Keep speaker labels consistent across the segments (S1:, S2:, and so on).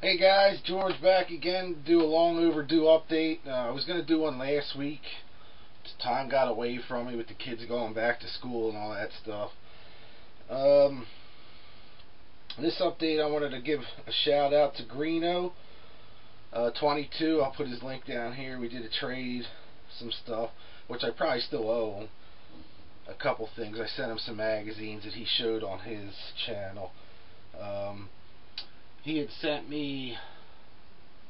S1: Hey guys, George back again to do a long overdue update. I was going to do one last week. Time got away from me with the kids going back to school and all that stuff. This update I wanted to give a shout out to Greeno 22. I'll put his link down here. We did a trade, some stuff, which I probably still owe him. A couple things. I sent him some magazines that he showed on his channel. He had sent me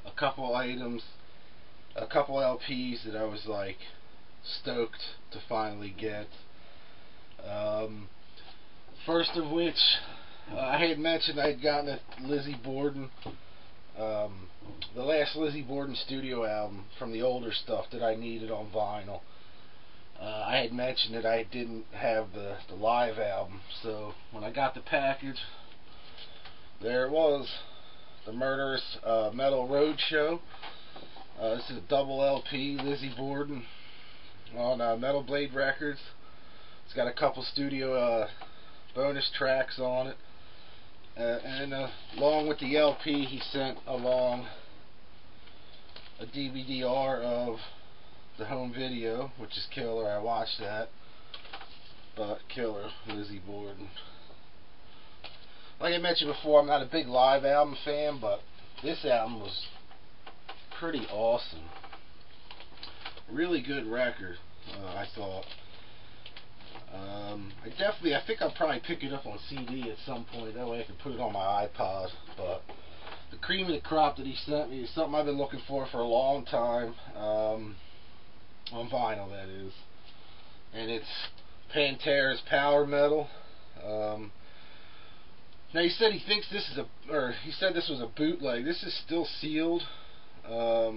S1: a couple items, a couple LPs that I was like stoked to finally get. First of which, I had mentioned I had gotten a Lizzie Borden, the last Lizzie Borden studio album from the older stuff that I needed on vinyl. I had mentioned that I didn't have the live album, so when I got the package, there it was, the Murderous Metal Roadshow. This is a double LP, Lizzie Borden on Metal Blade Records. It's got a couple studio bonus tracks on it, and along with the LP, he sent along a DVD-R of the home video, which is killer. I watched that, but killer, Lizzie Borden. Like I mentioned before, I'm not a big live album fan, but this album was pretty awesome. Really good record, I thought. I think I'll probably pick it up on CD at some point. That way I can put it on my iPod. But the cream of the crop that he sent me is something I've been looking for a long time. On vinyl, that is. And it's Pantera's Power Metal. Now he said he thinks this is he said this was a bootleg. This is still sealed. I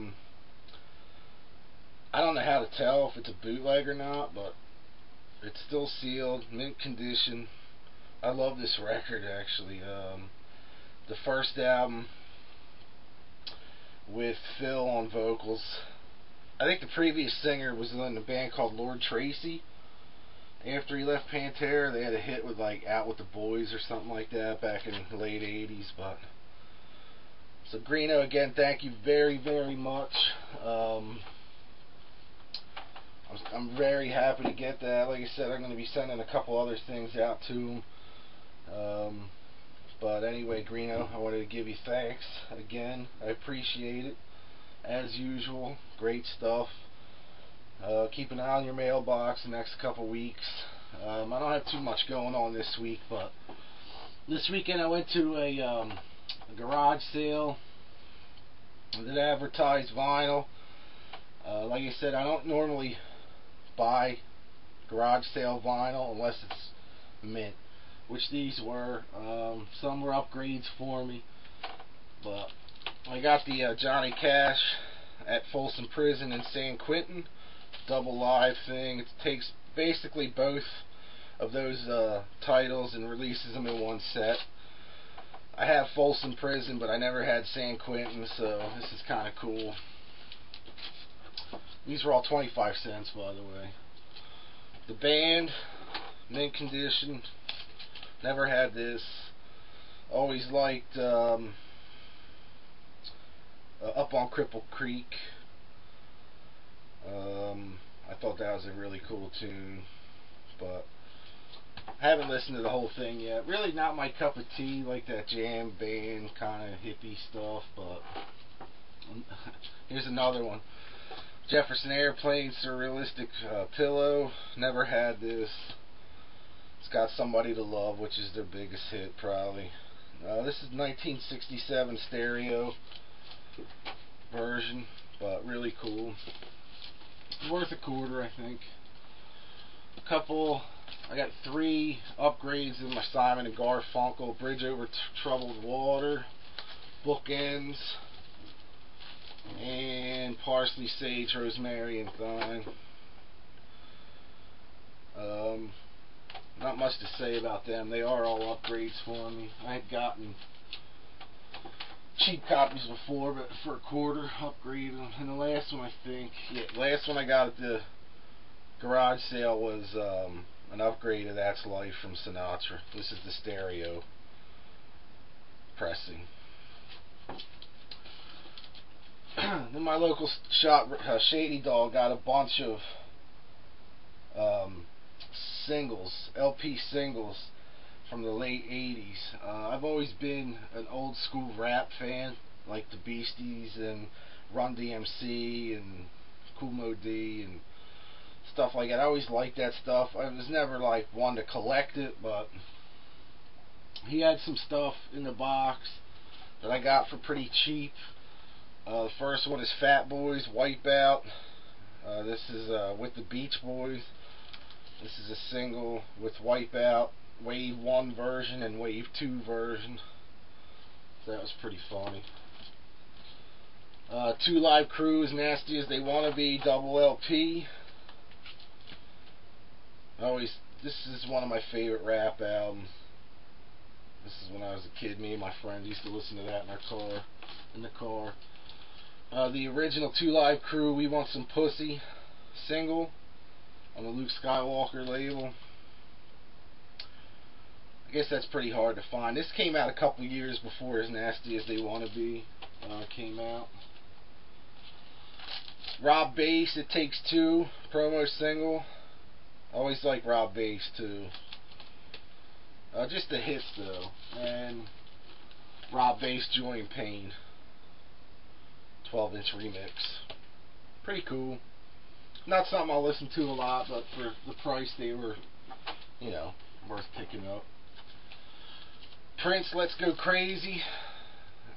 S1: don't know how to tell if it's a bootleg or not, but it's still sealed, mint condition. I love this record actually. The first album with Phil on vocals. I think the previous singer was in a band called Lord Tracy. After he left Pantera, they had a hit with like Out with the Boys or something like that back in the late 80s. But so Greeno, again, thank you very, very much. I'm very happy to get that. Like I said, I'm going to be sending a couple other things out to him. But anyway, Greeno, I wanted to give you thanks again. I appreciate it. As usual, great stuff. Keep an eye on your mailbox the next couple weeks. I don't have too much going on this week, but this weekend I went to a garage sale that advertised vinyl. Like I said, I don't normally buy garage sale vinyl unless it's mint, which these were. Some were upgrades for me, but I got the Johnny Cash at Folsom Prison in San Quentin double live thing. It takes basically both of those titles and releases them in one set. I have Folsom Prison, but I never had San Quentin, so this is kind of cool. These were all 25 cents, by the way. The band, mint condition. Never had this. Always liked Up on Cripple Creek. I thought that was a really cool tune, but I haven't listened to the whole thing yet. Really not my cup of tea, like that jam band kind of hippie stuff, but here's another one. Jefferson Airplane, Surrealistic Pillow. Never had this. It's got Somebody to Love, which is their biggest hit, probably. This is 1967 stereo version, but really cool. Worth a quarter, I think. I got 3 upgrades in my Simon & Garfunkel: Bridge Over Troubled Water, Bookends, and Parsley, Sage, Rosemary, and Thyme. Not much to say about them. They are all upgrades for me. I had gotten cheap copies before, but for a quarter, upgrade them. And the last one, last one I got at the garage sale was an upgrade of That's Life from Sinatra. This is the stereo pressing. Then my local shop, Shady Dog, got a bunch of singles, LP singles from the late 80s. I've always been an old school rap fan, like the Beasties and Run DMC and Kool Moe Dee and stuff like that. I always liked that stuff. I was never like one to collect it, but he had some stuff in the box that I got for pretty cheap. The first one is Fat Boys, Wipeout. This is with the Beach Boys. This is a single with Wipeout, Wave 1 version and Wave 2 version. So that was pretty funny. 2 Live Crew, As Nasty As They Wanna Be, double LP. This is one of my favorite rap albums. This is when I was a kid. Me and my friends used to listen to that in the car. The original 2 Live Crew, We Want Some Pussy single on the Luke Skywalker label. I guess that's pretty hard to find. This came out a couple years before As Nasty As They Wanna Be came out. Rob Bass, It Takes Two, promo single. I always like Rob Bass too. Just the hits though. And Rob Bass, Joy and Pain, 12-inch remix. Pretty cool. Not something I'll listen to a lot, but for the price they were, worth picking up. Prince, Let's Go Crazy.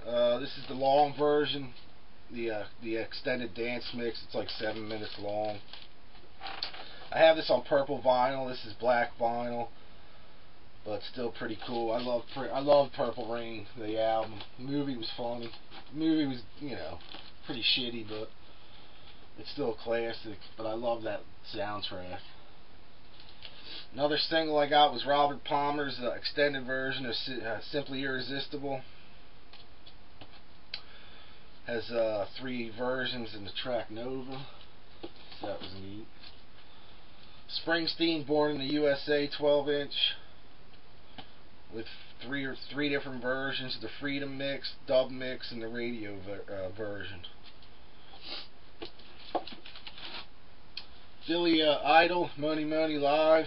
S1: This is the long version, the extended dance mix. It's like 7 minutes long. I have this on purple vinyl. This is black vinyl, but still pretty cool. I love Purple Rain, the album. The movie was funny. The movie was, pretty shitty, but it's still a classic. But I love that soundtrack. Another single I got was Robert Palmer's extended version of Simply Irresistible. Has 3 versions in the track Nova. So that was neat. Springsteen, Born in the USA, 12-inch, with three different versions: the Freedom Mix, Dub Mix, and the radio version. Billy Idol, Money Money Live,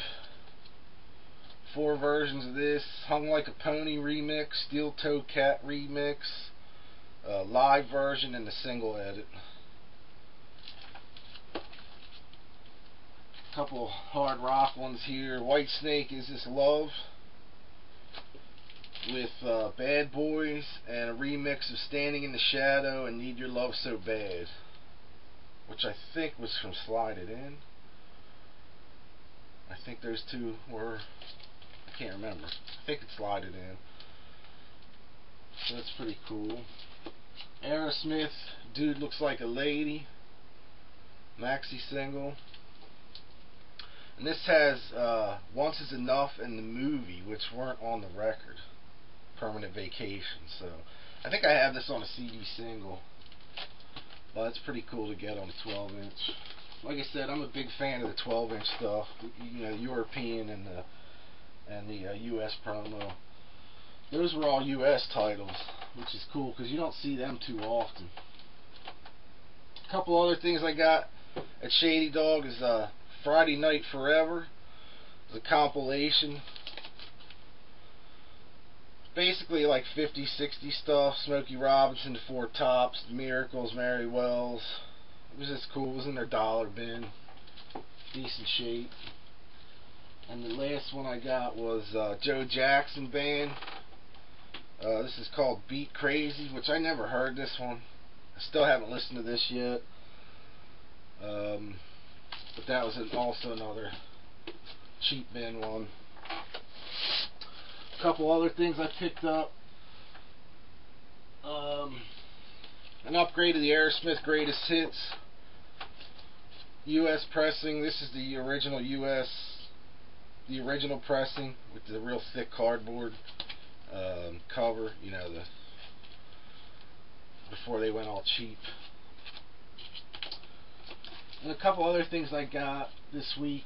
S1: 4 versions of this: Hung Like a Pony remix, Steel Toe Cat remix, live version, and the single edit. Couple hard rock ones here. Whitesnake, Is This Love, with Bad Boys, and a remix of Standing in the Shadow and Need Your Love So Bad, which I think was from Slide It In. I think those two were, I can't remember. I think it's Slide It In. So that's pretty cool. Aerosmith, Dude Looks Like a Lady, maxi single. And this has Once Is Enough and the movie, which weren't on the record. Permanent Vacation. So I think I have this on a CD single, but it's pretty cool to get on a 12-inch. Like I said, I'm a big fan of the 12-inch stuff. European and the US promo. Those were all US titles, which is cool because you don't see them too often. A couple other things I got at Shady Dog is Friday Night Forever. It's a compilation. Basically like 50s, 60s stuff. Smokey Robinson, The Four Tops, The Miracles, Mary Wells. It was just cool. It was in their dollar bin. Decent shape. And the last one I got was Joe Jackson Band. This is called Beat Crazy, which I never heard this one. I still haven't listened to this yet. But that was also another cheap bin one. A couple other things I picked up. An upgrade of the Aerosmith Greatest Hits US pressing. This is the original pressing with the real thick cardboard cover, before they went all cheap. And a couple other things I got this week.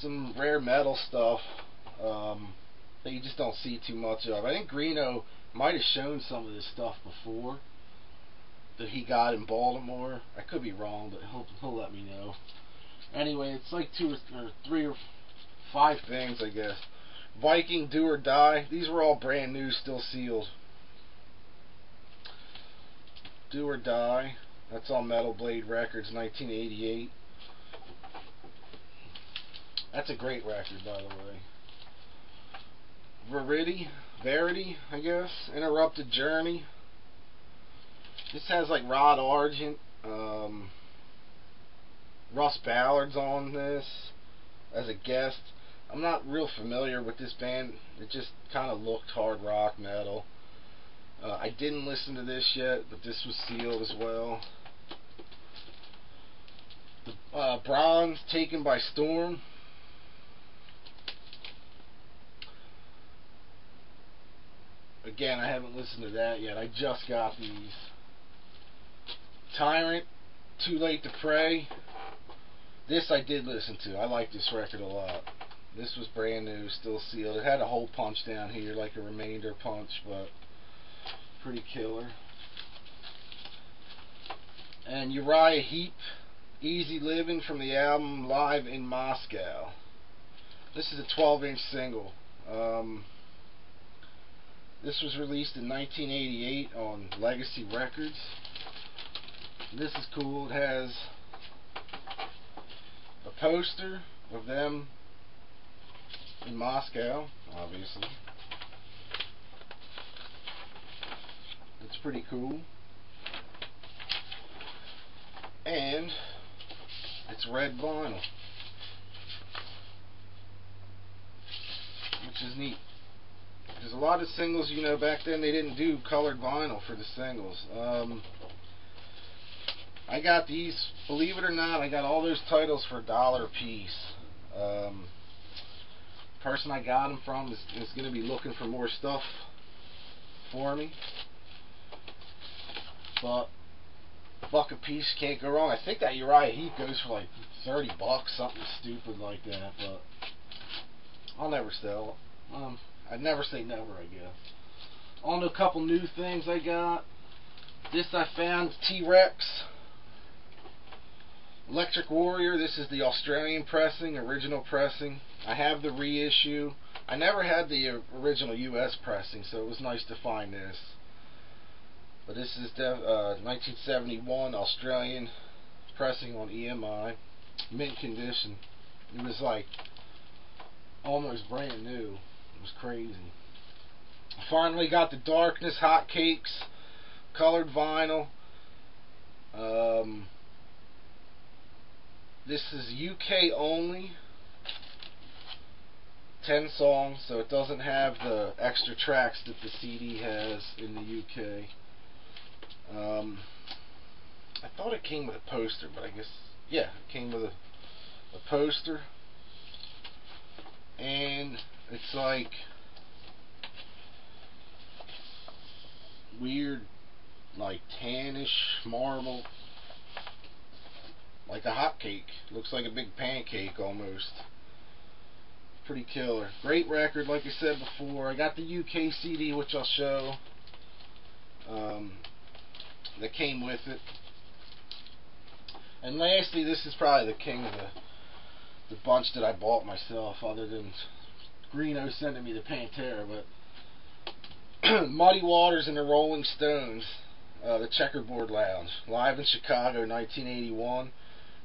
S1: Some rare metal stuff that you just don't see too much of. I think Greeno might have shown some of this stuff before. that he got in Baltimore. I could be wrong, but he'll let me know. Anyway, it's like 3 or 5 things, I guess. Viking, Do or Die. These were all brand new, still sealed. Do or Die. That's on Metal Blade Records, 1988. That's a great record, by the way. Verity, I guess. Interrupted Journey. This has like Rod Argent, Russ Ballard's on this as a guest. I'm not real familiar with this band. It just kind of looked hard rock metal. I didn't listen to this yet, but this was sealed as well. Bronze, Taken by Storm. Again, I haven't listened to that yet. I just got these. Tyrant, Too Late to Pray. This I did listen to. I like this record a lot. This was brand new, still sealed. It had a hole punch down here, like a remainder punch, but pretty killer. And Uriah Heep, Easy Living, from the album Live in Moscow. This is a 12-inch single. This was released in 1988 on Legacy Records. This is cool. It has a poster of them in Moscow, obviously. It's pretty cool. And it's red vinyl, which is neat. There's a lot of singles, you know, back then they didn't do colored vinyl for the singles. I got these, believe it or not, I got all those titles for $1 a piece. Person I got them from is going to be looking for more stuff for me. But $1 a piece, can't go wrong. I think that Uriah Heep goes for like $30, something stupid like that. But I'll never sell it. I'd never say never, I guess. On to a couple new things I got. This I found, T-Rex, Electric Warrior. This is the Australian pressing, original pressing. I have the reissue. I never had the original US pressing, so it was nice to find this. But this is 1971 Australian pressing on EMI, mint condition. It was like almost brand new. It was crazy. Finally got the Darkness Hotcakes colored vinyl. This is UK only. 10 songs, so it doesn't have the extra tracks that the CD has in the UK. I thought it came with a poster, but I guess, yeah, it came with a poster. And it's like weird, like tannish marble, like a hotcake. Looks like a big pancake almost. Pretty killer. Great record, like I said before. I got the UK CD, which I'll show. That came with it. And lastly, this is probably the king of the bunch that I bought myself, other than Greeno sending me the Pantera. But Muddy Waters and the Rolling Stones, the Checkerboard Lounge, live in Chicago, 1981.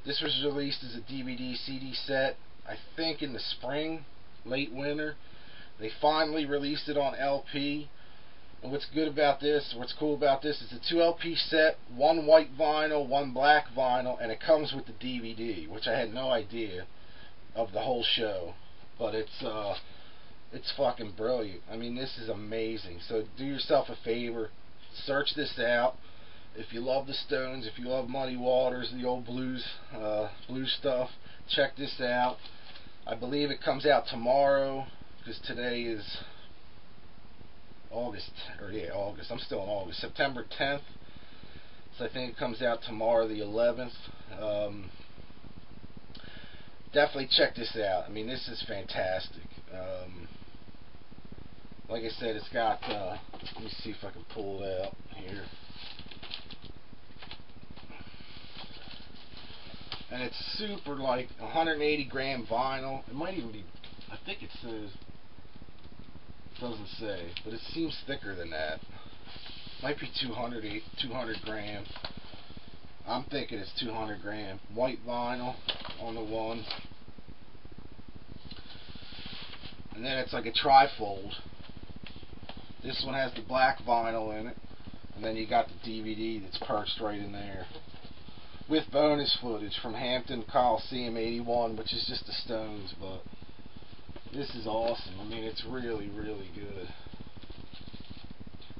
S1: This was released as a DVD CD set, I think in the spring, late winter. They finally released it on LP. And what's cool about this is a 2 LP set, 1 white vinyl, 1 black vinyl, and it comes with the DVD, which I had no idea of the whole show. But it's fucking brilliant. I mean, this is amazing. So do yourself a favor, search this out. If you love the Stones, if you love Muddy Waters, the old blues stuff, check this out. I believe it comes out tomorrow, because today is August. I'm still in August. September 10th. So I think it comes out tomorrow, the 11th. Definitely check this out. I mean, this is fantastic. Like I said, it's got, let me see if I can pull it out here. and it's super, like 180 gram vinyl. It might even be, I think it says, doesn't say, but it seems thicker than that. Might be 200 gram. I'm thinking it's 200 gram. White vinyl on the one. And then it's like a trifold. This one has the black vinyl in it. And then you got the DVD that's perched right in there. With bonus footage from Hampton Coliseum '81, which is just the Stones, but this is awesome. I mean, it's really, really good.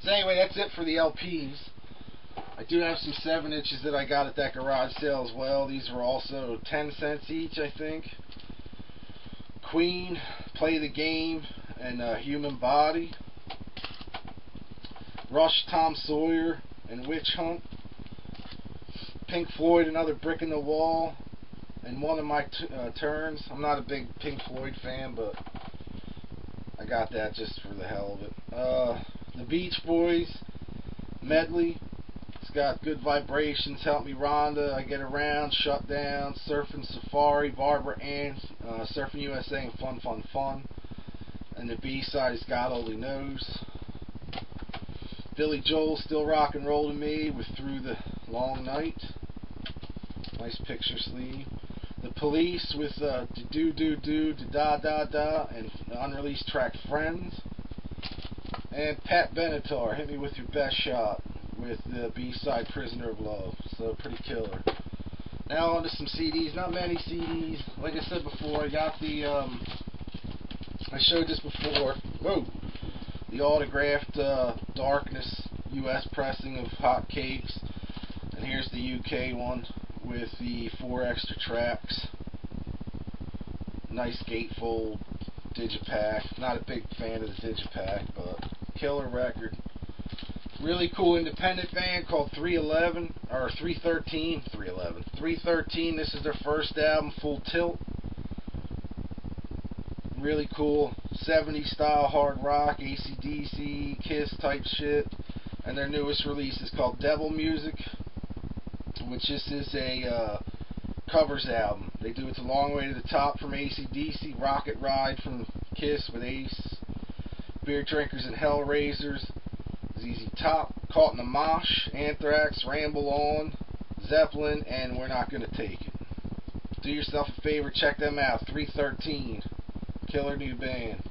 S1: So anyway, that's it for the LPs. I do have some 7-inches that I got at that garage sale as well. These were also 10 cents each, I think. Queen, Play the Game, and Human Body. Rush, Tom Sawyer, and Witch Hunt. Pink Floyd, Another Brick in the Wall, and One of My Turns. I'm not a big Pink Floyd fan, but I got that just for the hell of it. The Beach Boys medley. It's got Good Vibrations, Help Me Rhonda, I Get Around, Shut Down, Surfing Safari, Barbara Ann, Surfing USA, and Fun Fun Fun. And the B-side is God Only Knows. Billy Joel, Still Rock and Roll to Me with Through the Long Night. Nice picture sleeve. The Police with Do Do Do Da Da Da and the unreleased track Friends. And Pat Benatar, Hit Me With Your Best Shot with the B-side Prisoner of Love. So pretty killer. Now on to some CDs. Not many CDs. Like I said before, I got the I showed this before. Whoa! The autographed Darkness US pressing of Hot Cakes. And here's the UK one with the 4 extra tracks. Nice gatefold digipack. Not a big fan of the digipack, but killer record. Really cool independent band called 311 or 313. 311. 313. This is their first album, Full Tilt. Really cool 70s style hard rock, AC/DC, Kiss type shit. And their newest release is called Devil Music, which this is a covers album. They do It's a Long Way to the Top from AC/DC, Rocket Ride from Kiss with Ace, Beer Drinkers and Hellraisers, ZZ Top, Caught in the Mosh, Anthrax, Ramble On, Zeppelin, and We're Not Gonna Take It. Do yourself a favor, check them out. 313. Killer new band.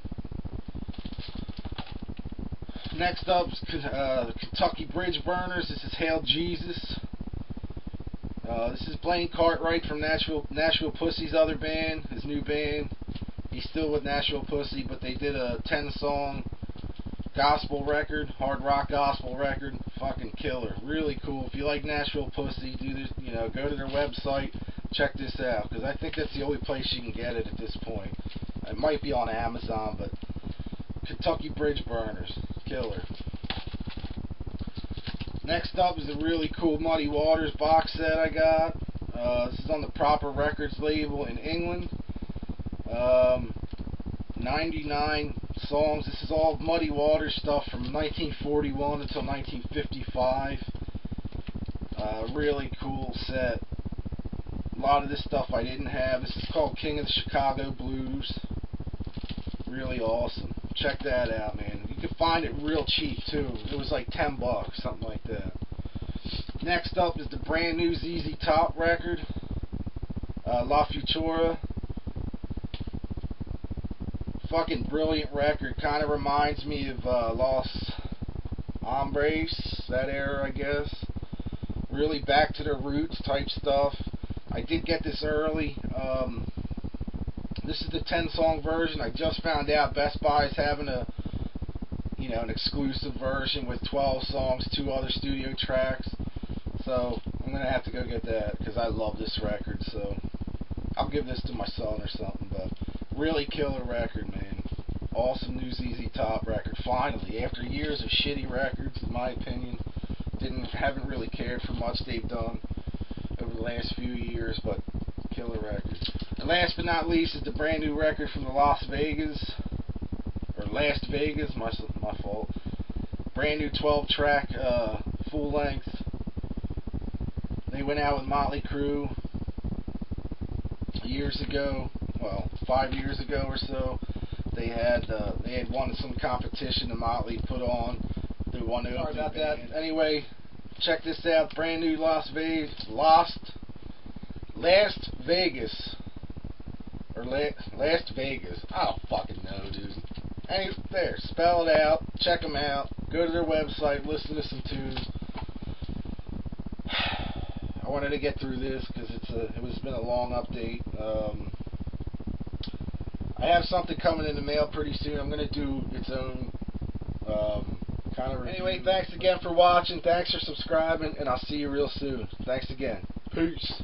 S1: Next up is the Kentucky Bridge Burners. This is Hail Jesus. This is Blaine Cartwright from Nashville Pussy's other band, his new band. He's still with Nashville Pussy, but they did a 10-song gospel record, hard rock gospel record. Fucking killer. Really cool. If you like Nashville Pussy, do this, go to their website, check this out, because I think that's the only place you can get it at this point. It might be on Amazon, but Kentucky Bridge Burners, killer. Next up is a really cool Muddy Waters box set I got. This is on the Proper Records label in England. 99 songs. This is all Muddy Waters stuff from 1941 until 1955. Really cool set. A lot of this stuff I didn't have. This is called King of the Chicago Blues. Really awesome. Check that out, man. You can find it real cheap too. It was like $10, something like that. Next up is the brand new ZZ Top record, La Futura. Fucking brilliant record. Kind of reminds me of Los Hombres, that era, I guess. Really back to their roots type stuff. I did get this early. This is the 10-song version. I just found out Best Buy is having an exclusive version with 12 songs, 2 other studio tracks. So I'm gonna have to go get that because I love this record. So I'll give this to my son or something. But really killer record, man. Awesome new ZZ Top record. Finally, after years of shitty records, in my opinion, haven't really cared for much they've done over the last few years, but killer record. And last but not least is the brand new record from the Las Vegas, my fault. Brand new 12-track, full length. They went out with Motley Crue. years ago, well, 5 years ago or so. They had won some competition the Motley put on. They won the opening about band. That. Anyway, check this out. Brand new Las Vegas. I don't fucking know, dude. There, spell it out. Check them out. Go to their website. Listen to some tunes. I wanted to get through this because it's been a long update. I have something coming in the mail pretty soon. I'm going to do its own kind of review. Anyway, thanks again for watching. Thanks for subscribing, and I'll see you real soon. Thanks again. Peace.